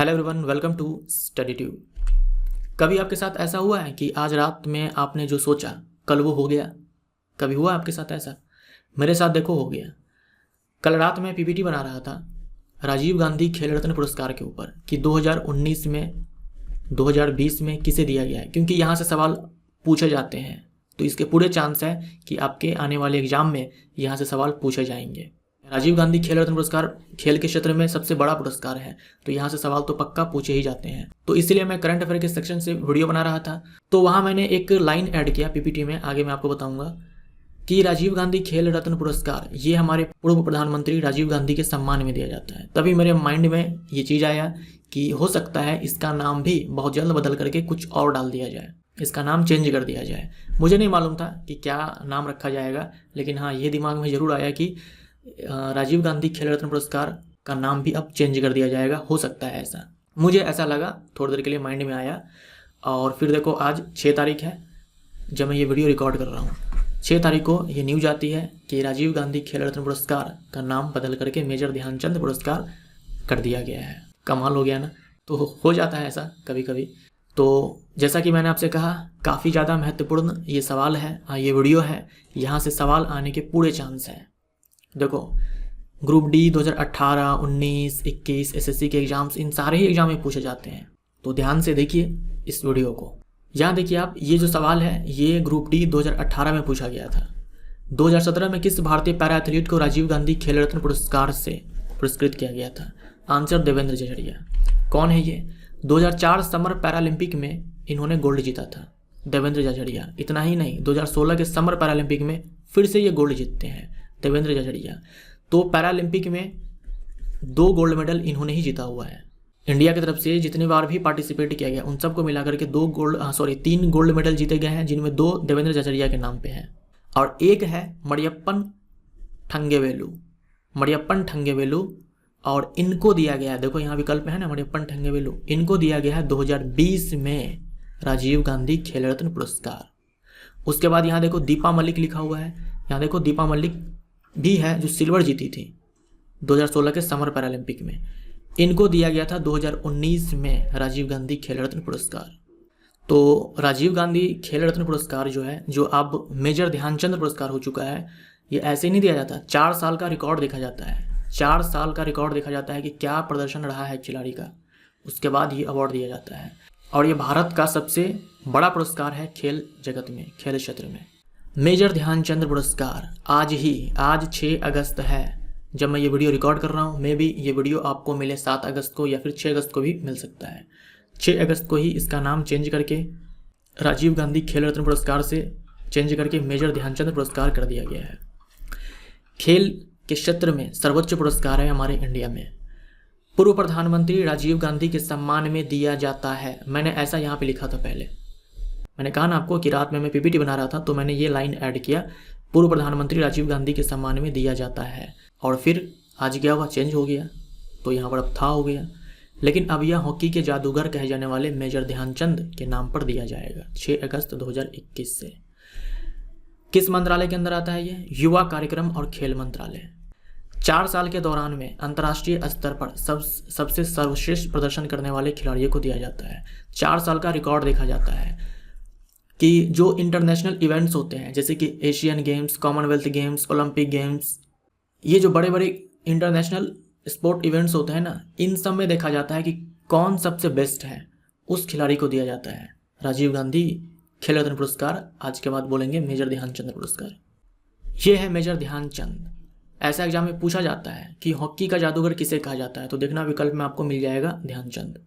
Hello everyone, welcome to Study Tube. कभी आपके साथ ऐसा हुआ है कि आज रात में आपने जो सोचा कल वो हो गया? कभी हुआ आपके साथ ऐसा? मेरे साथ देखो हो गया। कल रात में पीपीटी बना रहा था राजीव गांधी खेल रत्न पुरस्कार के ऊपर कि 2019 में 2020 में किसे दिया गया है, क्योंकि यहाँ से सवाल पूछे जाते हैं तो इसके पूरे चांस है कि आपके आने वाले एग्जाम में यहाँ से सवाल पूछे जाएंगे। राजीव गांधी खेल रत्न पुरस्कार खेल के क्षेत्र में सबसे बड़ा पुरस्कार है, तो यहाँ से सवाल तो पक्का पूछे ही जाते हैं। तो इसलिए मैं करंट अफेयर के सेक्शन से वीडियो बना रहा था, तो वहाँ मैंने एक लाइन ऐड किया पीपीटी में, आगे मैं आपको बताऊंगा कि राजीव गांधी खेल रत्न पुरस्कार ये हमारे पूर्व प्रधानमंत्री राजीव गांधी के सम्मान में दिया जाता है। तभी मेरे माइंड में ये चीज़ आया कि हो सकता है इसका नाम भी बहुत जल्द बदल करके कुछ और डाल दिया जाए, इसका नाम चेंज कर दिया जाए। मुझे नहीं मालूम था कि क्या नाम रखा जाएगा, लेकिन हाँ ये दिमाग में ज़रूर आया कि राजीव गांधी खेल रत्न पुरस्कार का नाम भी अब चेंज कर दिया जाएगा, हो सकता है ऐसा। मुझे ऐसा लगा, थोड़ी देर के लिए माइंड में आया। और फिर देखो आज 6 तारीख है जब मैं ये वीडियो रिकॉर्ड कर रहा हूँ। 6 तारीख को ये न्यूज़ आती है कि राजीव गांधी खेल रत्न पुरस्कार का नाम बदल करके मेजर ध्यानचंद पुरस्कार कर दिया गया है। कमाल हो गया ना। तो हो जाता है ऐसा कभी कभी। तो जैसा कि मैंने आपसे कहा, काफ़ी ज़्यादा महत्वपूर्ण ये सवाल है, ये वीडियो है, यहाँ से सवाल आने के पूरे चांस हैं। देखो ग्रुप डी 2018, 19, 21 एसएससी के एग्जाम्स, इन सारे ही एग्जाम में पूछे जाते हैं। तो ध्यान से देखिए इस वीडियो को। यहाँ देखिए आप, ये जो सवाल है ये ग्रुप डी 2018 में पूछा गया था। 2017 में किस भारतीय पैरा एथलीट को राजीव गांधी खेल रत्न पुरस्कार से पुरस्कृत किया गया था? आंसर देवेंद्र जजरिया। कौन है ये? 2004 समर पैरालंपिक में इन्होंने गोल्ड जीता था, देवेंद्र जजरिया। इतना ही नहीं, 2016 के समर पैरालंपिक में फिर से ये गोल्ड जीतते हैं, देवेंद्र जजरिया। तो पैरालंपिक में 2 गोल्ड मेडल इन्होंने ही जीता हुआ है। इंडिया की तरफ से जितनी बार भी पार्टिसिपेट किया गया उन सबको मिलाकर के 3 गोल्ड मेडल जीते गए हैं, जिनमें 2 देवेंद्र जजरिया के नाम पे हैं और एक है मरियप्पन ठंगेवेलु। और इनको दिया गया है, देखो यहाँ विकल्प है ना, मरियप्पन ठंगेवेलु, इनको दिया गया है 2020 में राजीव गांधी खेल रत्न पुरस्कार। उसके बाद यहाँ देखो दीपा मलिक लिखा हुआ है, यहाँ देखो दीपा मलिक भी है जो सिल्वर जीती थी 2016 के समर पैरालंपिक में। इनको दिया गया था 2019 में राजीव गांधी खेल रत्न पुरस्कार। तो राजीव गांधी खेल रत्न पुरस्कार जो है, जो अब मेजर ध्यानचंद पुरस्कार हो चुका है, ये ऐसे ही नहीं दिया जाता। 4 साल का रिकॉर्ड देखा जाता है। 4 साल का रिकॉर्ड देखा जाता है कि क्या प्रदर्शन रहा है खिलाड़ी का, उसके बाद ये अवार्ड दिया जाता है। और ये भारत का सबसे बड़ा पुरस्कार है खेल जगत में, खेल क्षेत्र में। मेजर ध्यानचंद पुरस्कार आज 6 अगस्त है जब मैं ये वीडियो रिकॉर्ड कर रहा हूँ। मे भी ये वीडियो आपको मिले 7 अगस्त को या फिर 6 अगस्त को भी मिल सकता है। 6 अगस्त को ही इसका नाम चेंज करके राजीव गांधी खेल रत्न पुरस्कार से चेंज करके मेजर ध्यानचंद पुरस्कार कर दिया गया है। खेल के क्षेत्र में सर्वोच्च पुरस्कार है हमारे इंडिया में। पूर्व प्रधानमंत्री राजीव गांधी के सम्मान में दिया जाता है। मैंने ऐसा यहाँ पे लिखा था पहले, मैंने कहा ना आपको कि रात में मैं पीपीटी बना रहा था तो मैंने ये लाइन ऐड किया, पूर्व प्रधानमंत्री राजीव गांधी के सम्मान में दिया जाता है। और फिर आज क्या हुआ, चेंज हो गया, तो यहाँ पर अब था हो गया। लेकिन अब यह हॉकी के जादूगर कहे जाने वाले मेजर ध्यानचंद के नाम पर दिया जाएगा 6 अगस्त 2021 से। किस मंत्रालय के अंदर आता है ये? युवा कार्यक्रम और खेल मंत्रालय। 4 साल के दौरान में अंतर्राष्ट्रीय स्तर पर सबसे सर्वश्रेष्ठ प्रदर्शन करने वाले खिलाड़ियों को दिया जाता है। 4 साल का रिकॉर्ड देखा जाता है कि जो इंटरनेशनल इवेंट्स होते हैं, जैसे कि Asian games, Commonwealth games, Olympic games, ये जो बड़े बड़े इंटरनेशनल स्पोर्ट इवेंट्स होते हैं ना, इन सब में देखा जाता है कि कौन सबसे बेस्ट है, उस खिलाड़ी को दिया जाता है राजीव गांधी खेल रत्न पुरस्कार। आज के बाद बोलेंगे मेजर ध्यानचंद पुरस्कार। ये है मेजर ध्यानचंद। ऐसा एग्जाम में पूछा जाता है कि हॉकी का जादूगर किसे कहा जाता है, तो देखना विकल्प में आपको मिल जाएगा ध्यानचंद।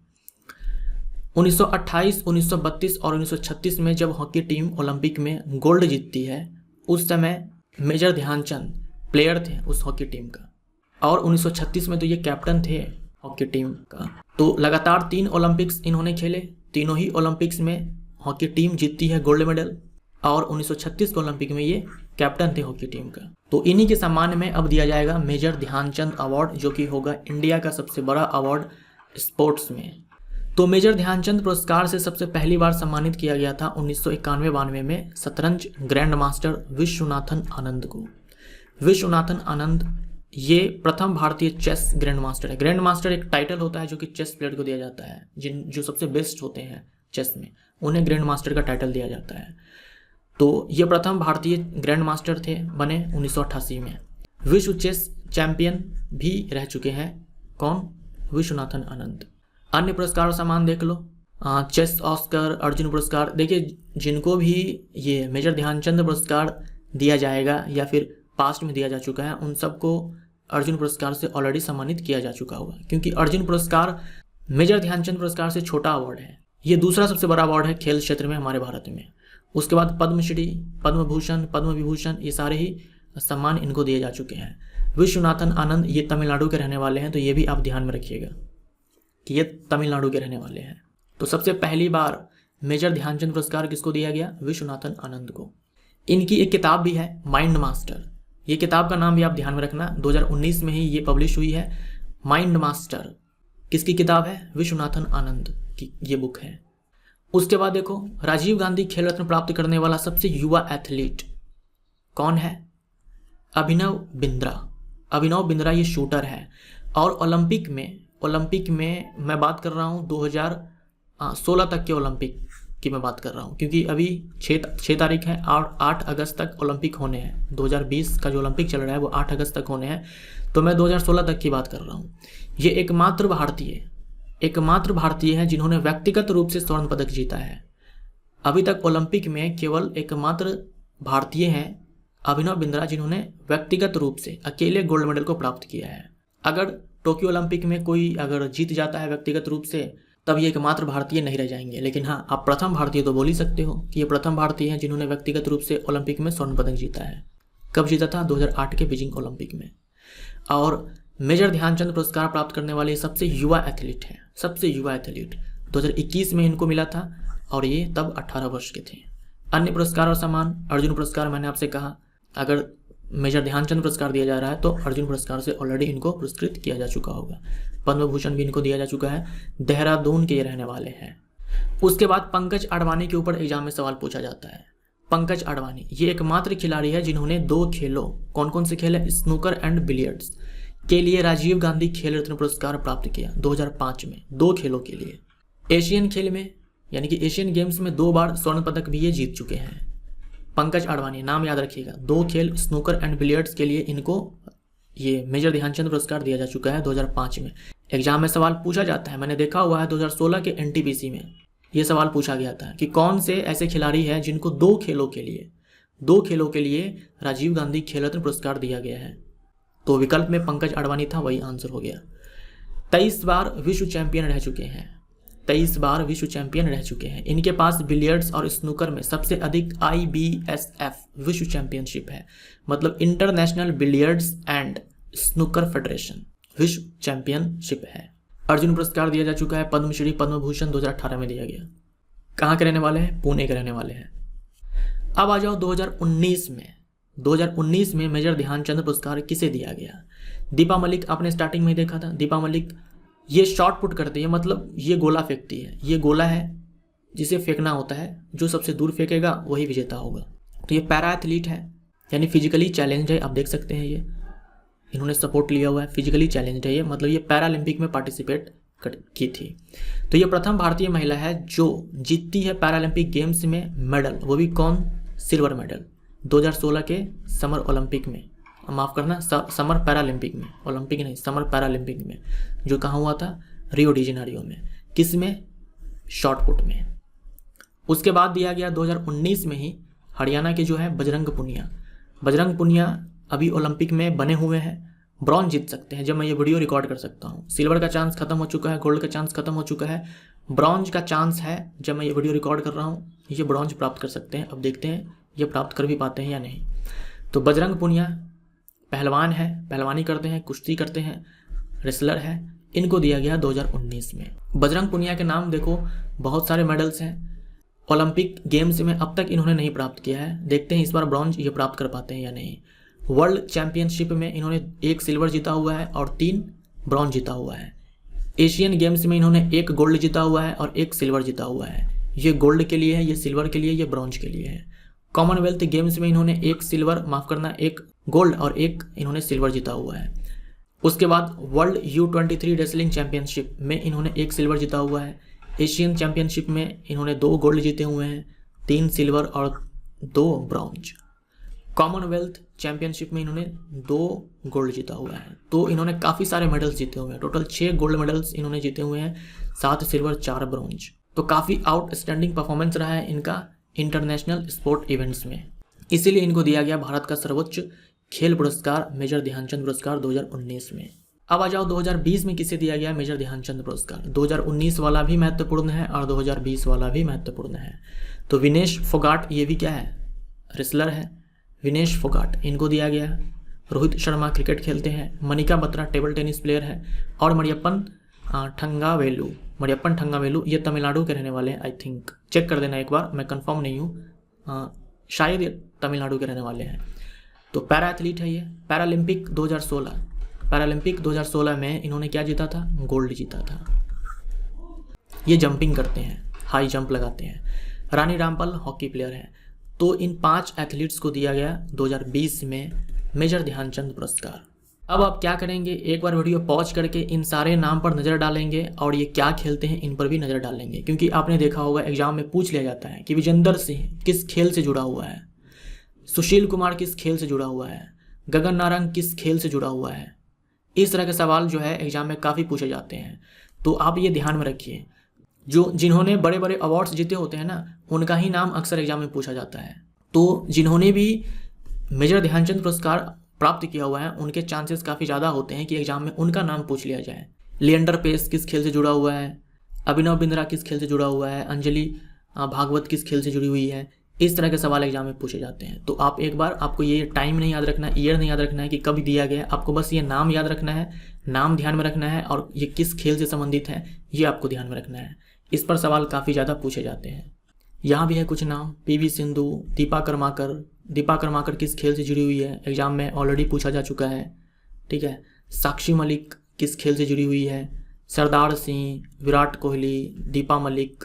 1928, 1932 और 1936 में जब हॉकी टीम ओलंपिक में गोल्ड जीतती है, उस समय मेजर ध्यानचंद प्लेयर थे उस हॉकी टीम का। और 1936 में तो ये कैप्टन थे हॉकी टीम का। तो लगातार 3 ओलंपिक्स इन्होंने खेले, तीनों ही ओलंपिक्स में हॉकी टीम जीतती है गोल्ड मेडल। और 1936 के ओलंपिक में ये कैप्टन थे हॉकी टीम का। तो इन्हीं के सम्मान में अब दिया जाएगा मेजर ध्यानचंद अवार्ड, जो कि होगा इंडिया का सबसे बड़ा अवार्ड स्पोर्ट्स में। तो मेजर ध्यानचंद पुरस्कार से सबसे पहली बार सम्मानित किया गया था 1991-92 में शतरंज ग्रैंड मास्टर विश्वनाथन आनंद को। विश्वनाथन आनंद ये प्रथम भारतीय चेस ग्रैंड मास्टर है। ग्रैंड मास्टर एक टाइटल होता है जो कि चेस प्लेयर को दिया जाता है, जो सबसे बेस्ट होते हैं चेस में, उन्हें ग्रैंड मास्टर का टाइटल दिया जाता है। तो ये प्रथम भारतीय ग्रैंड मास्टर थे, बने 1988 में। विश्व चेस चैंपियन भी रह चुके हैं कौन? विश्वनाथन आनंद। अन्य पुरस्कार और सामान देख लो, चेस ऑस्कर, अर्जुन पुरस्कार। देखिए, जिनको भी ये मेजर ध्यानचंद पुरस्कार दिया जाएगा या फिर पास्ट में दिया जा चुका है, उन सबको अर्जुन पुरस्कार से ऑलरेडी सम्मानित किया जा चुका होगा, क्योंकि अर्जुन पुरस्कार मेजर ध्यानचंद पुरस्कार से छोटा अवार्ड है। ये दूसरा सबसे बड़ा अवार्ड है खेल क्षेत्र में हमारे भारत में। उसके बाद पद्मश्री, पद्म भूषण, पद्म विभूषण, ये सारे ही सम्मान इनको दिए जा चुके हैं। विश्वनाथन आनंद ये तमिलनाडु के रहने वाले हैं, तो ये भी आप ध्यान में रखिएगा कि ये तमिलनाडु के रहने वाले हैं। तो सबसे पहली बार मेजर ध्यानचंद पुरस्कार किसको दिया गया? विश्वनाथन आनंद को। इनकी एक किताब भी है, माइंड मास्टर। ये किताब का नाम भी आप ध्यान में रखना, 2019 में ही ये पब्लिश हुई है। माइंड मास्टर किसकी किताब है? विश्वनाथन आनंद की ये बुक है। उसके बाद देखो, राजीव गांधी खेल रत्न प्राप्त करने वाला सबसे युवा एथलीट कौन है? अभिनव बिंद्रा। अभिनव बिंद्रा ये शूटर है, और ओलंपिक में मैं बात कर रहा हूँ 2016 तक के ओलंपिक की मैं बात कर रहा हूँ, क्योंकि अभी 6 तारीख है और 8 अगस्त तक ओलंपिक होने हैं। 2020 का जो ओलंपिक चल रहा है वो 8 अगस्त तक होने हैं, तो मैं 2016 तक की बात कर रहा हूँ। ये एकमात्र भारतीय है जिन्होंने व्यक्तिगत रूप से स्वर्ण पदक जीता है। अभी तक ओलंपिक में केवल एकमात्र भारतीय हैं अभिनव बिंद्रा, जिन्होंने व्यक्तिगत रूप से अकेले गोल्ड मेडल को प्राप्त किया है। अगर टोक्यो ओलंपिक में कोई अगर जीत जाता है व्यक्तिगत रूप से, तब ये एकमात्र भारतीय नहीं रह जाएंगे। लेकिन हाँ, आप प्रथम भारतीय तो बोल ही सकते हो कि ये प्रथम भारतीय हैं जिन्होंने व्यक्तिगत रूप से ओलंपिक में स्वर्ण पदक जीता है। कब जीता था? 2008 के बीजिंग ओलंपिक में। और मेजर ध्यानचंद पुरस्कार प्राप्त करने वाले सबसे युवा एथलीट हैं, सबसे युवा एथलीट। 2021 में इनको मिला था और ये तब 18 वर्ष के थे। अन्य पुरस्कार और सम्मान, अर्जुन पुरस्कार मैंने आपसे कहा, अगर मेजर ध्यानचंद पुरस्कार दिया जा रहा है तो अर्जुन पुरस्कार से ऑलरेडी इनको पुरस्कृत किया जा चुका होगा। पद्म भूषण भी इनको दिया जा चुका है। देहरादून के ये रहने वाले हैं। उसके बाद पंकज अडवाणी के ऊपर एग्जाम में सवाल पूछा जाता है। पंकज अडवाणी ये एकमात्र खिलाड़ी है जिन्होंने 2 खेलों, कौन कौन से खेल है? स्नूकर एंड बिलियर्ड्स के लिए राजीव गांधी खेल रत्न पुरस्कार प्राप्त किया 2005 में, 2 खेलों के लिए। एशियन खेल में यानी कि एशियन गेम्स में 2 बार स्वर्ण पदक भी ये जीत चुके हैं। पंकज अडवाणी, नाम याद रखिएगा। 2 खेल स्नूकर एंड बिलियर्ड्स के लिए इनको ये मेजर ध्यानचंद पुरस्कार दिया जा चुका है 2005 में। एग्जाम में सवाल पूछा जाता है, मैंने देखा हुआ है 2016 के एनटीपीसी में ये सवाल पूछा गया था कि कौन से ऐसे खिलाड़ी हैं जिनको 2 खेलों के लिए राजीव गांधी खेल रत्न पुरस्कार दिया गया है। तो विकल्प में पंकज अडवाणी था, वही आंसर हो गया। 23 बार विश्व चैंपियन रह चुके हैं। 23 बार विश्व चैंपियन रह चुके हैं। इनके पास बिलियर्ड्स और स्नूकर में सबसे अधिक IBSF विश्व चैंपियनशिप है, मतलब international billiards and snooker federation विश्व चैंपियनशिप है। अर्जुन पुरस्कार दिया जा चुका है। पद्मश्री, पद्म भूषण 2018 में दिया गया। कहाँ के रहने वाले हैं? पुणे के रहने वाले हैं। अब आ जाओ 2019 में मेजर ध्यानचंद पुरस्कार किसे दिया गया? दीपा मलिक, आपने स्टार्टिंग में ही देखा था। दीपा मलिक ये शॉट पुट करती है, मतलब ये गोला फेंकती है। ये गोला है जिसे फेंकना होता है, जो सबसे दूर फेंकेगा वही विजेता होगा। तो ये पैरा एथलीट है, यानी फिजिकली चैलेंज है। आप देख सकते हैं ये इन्होंने सपोर्ट लिया हुआ है, फिजिकली चैलेंज है ये, मतलब ये पैरालंपिक में पार्टिसिपेट की थी। तो ये प्रथम भारतीय महिला है जो जीतती है पैरालंपिक गेम्स में मेडल, वो भी कौन? सिल्वर मेडल 2016 के समर ओलंपिक में, माफ़ करना समर पैरालंपिक में, ओलंपिक नहीं समर पैरालंपिक में, जो कहाँ हुआ था? रियो डी जेनेरियो में। किस में? शॉट पुट में। उसके बाद दिया गया 2019 में ही हरियाणा के जो है बजरंग पुनिया अभी ओलंपिक में बने हुए हैं, ब्रॉन्ज जीत सकते हैं जब मैं ये वीडियो रिकॉर्ड कर सकता हूँ। सिल्वर का चांस खत्म हो चुका है, गोल्ड का चांस खत्म हो चुका है, ब्रॉन्ज का चांस है जब मैं ये वीडियो रिकॉर्ड कर रहा हूँ। ये ब्रॉन्ज प्राप्त कर सकते हैं। अब देखते हैं ये प्राप्त कर भी पाते हैं या नहीं। तो बजरंग पुनिया पहलवान है, पहलवानी करते हैं, कुश्ती करते हैं, रेसलर है। इनको दिया गया 2019 में। बजरंग पुनिया के नाम देखो, बहुत सारे मेडल्स हैं ओलंपिक गेम्स में, अब तक इन्होंने नहीं प्राप्त किया है। देखते हैं इस बार ब्रॉन्ज ये प्राप्त कर पाते हैं या नहीं। वर्ल्ड चैंपियनशिप में इन्होंने 1 सिल्वर जीता हुआ है और 3 ब्रॉन्ज जीता हुआ है। एशियन गेम्स में इन्होंने 1 गोल्ड जीता हुआ है और 1 सिल्वर जीता हुआ है। ये गोल्ड के लिए है, ये सिल्वर के लिए, ये ब्रॉन्ज के लिए है। कॉमनवेल्थ गेम्स में इन्होंने 1 सिल्वर, माफ़ करना 1 गोल्ड और 1 इन्होंने सिल्वर जीता हुआ है। उसके बाद वर्ल्ड U23 रेसलिंग चैंपियनशिप में इन्होंने 1 सिल्वर जीता हुआ है। एशियन चैंपियनशिप में इन्होंने 2 गोल्ड जीते हुए हैं, 3 सिल्वर और 2 ब्रॉन्ज। कॉमनवेल्थ चैंपियनशिप में इन्होंने 2 गोल्ड जीता हुआ है। तो इन्होंने काफ़ी सारे मेडल्स जीते हुए हैं। टोटल 6 गोल्ड मेडल्स इन्होंने जीते हुए हैं, 7 सिल्वर 4 ब्रॉन्ज। तो काफ़ी आउटस्टैंडिंग परफॉर्मेंस रहा है इनका इंटरनेशनल स्पोर्ट इवेंट्स में। इसीलिए इनको दिया गया भारत का सर्वोच्च खेल पुरस्कार मेजर ध्यानचंद पुरस्कार 2019 में। अब आ जाओ 2020 में किसे दिया गया मेजर ध्यानचंद पुरस्कार। 2019 वाला भी महत्वपूर्ण है और 2020 वाला भी महत्वपूर्ण है। तो विनेश फोगाट, ये भी क्या है, रेसलर है, विनेश फोगाट, इनको दिया गया। रोहित शर्मा क्रिकेट खेलते हैं। Manika Batra table tennis player है। और मरियप्पन ठंगावेलू ये तमिलनाडु के रहने वाले हैं। आई थिंक चेक कर देना एक बार, मैं कंफर्म नहीं हूँ, शायद ये तमिलनाडु के रहने वाले हैं। तो पैरा एथलीट है ये। पैरालंपिक 2016 में इन्होंने क्या जीता था, गोल्ड जीता था। ये जंपिंग करते हैं, हाई जंप लगाते हैं। रानी रामपाल हॉकी प्लेयर है। तो इन 5 एथलीट्स को दिया गया 2020 में मेजर ध्यानचंद पुरस्कार। अब आप क्या करेंगे, एक बार वीडियो पॉज करके इन सारे नाम पर नज़र डालेंगे और ये क्या खेलते हैं इन पर भी नज़र डालेंगे, क्योंकि आपने देखा होगा एग्जाम में पूछ लिया जाता है कि विजेंदर सिंह किस खेल से जुड़ा हुआ है, सुशील कुमार किस खेल से जुड़ा हुआ है, गगन नारंग किस खेल से जुड़ा हुआ है। इस तरह के सवाल जो है एग्जाम में काफ़ी पूछे जाते हैं। तो आप ये ध्यान में रखिए, जिन्होंने बड़े बड़े अवार्ड्स जीते होते हैं ना, उनका ही नाम अक्सर एग्जाम में पूछा जाता है। तो जिन्होंने भी मेजर ध्यानचंद पुरस्कार प्राप्त किया हुआ है उनके चांसेस काफ़ी ज़्यादा होते हैं कि एग्जाम में उनका नाम पूछ लिया जाए। लिएंडर पेस किस खेल से जुड़ा हुआ है, अभिनव बिंद्रा किस खेल से जुड़ा हुआ है, अंजलि भागवत किस खेल से जुड़ी हुई है। इस तरह के सवाल एग्जाम में पूछे जाते हैं। तो आप एक बार, आपको ये टाइम नहीं याद रखना है, ईयर नहीं याद रखना है कि कब दिया गया है, आपको बस ये नाम याद रखना है, नाम ध्यान में रखना है और ये किस खेल से संबंधित है ये आपको ध्यान में रखना है। इस पर सवाल काफ़ी ज़्यादा पूछे जाते हैं। यहाँ भी है कुछ नाम, PV सिंधु, दीपा कर्माकर किस खेल से जुड़ी हुई है, एग्जाम में ऑलरेडी पूछा जा चुका है, ठीक है। साक्षी मलिक किस खेल से जुड़ी हुई है, सरदार सिंह, विराट कोहली, दीपा मलिक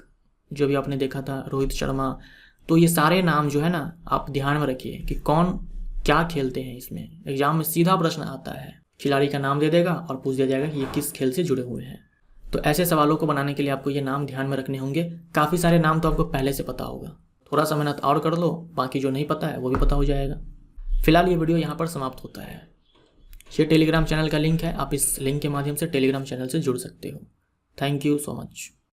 जो भी आपने देखा था, रोहित शर्मा। तो ये सारे नाम जो है ना आप ध्यान में रखिए कि कौन क्या खेलते हैं। इसमें एग्जाम में सीधा प्रश्न आता है, खिलाड़ी का नाम दे देगा और पूछ दिया जाएगा कि ये किस खेल से जुड़े हुए हैं। तो ऐसे सवालों को बनाने के लिए आपको ये नाम ध्यान में रखने होंगे। काफ़ी सारे नाम तो आपको पहले से पता होगा, थोड़ा सा मेहनत और कर लो, बाकी जो नहीं पता है वो भी पता हो जाएगा। फिलहाल ये वीडियो यहाँ पर समाप्त होता है। ये टेलीग्राम चैनल का लिंक है, आप इस लिंक के माध्यम से टेलीग्राम चैनल से जुड़ सकते हो। Thank you so much.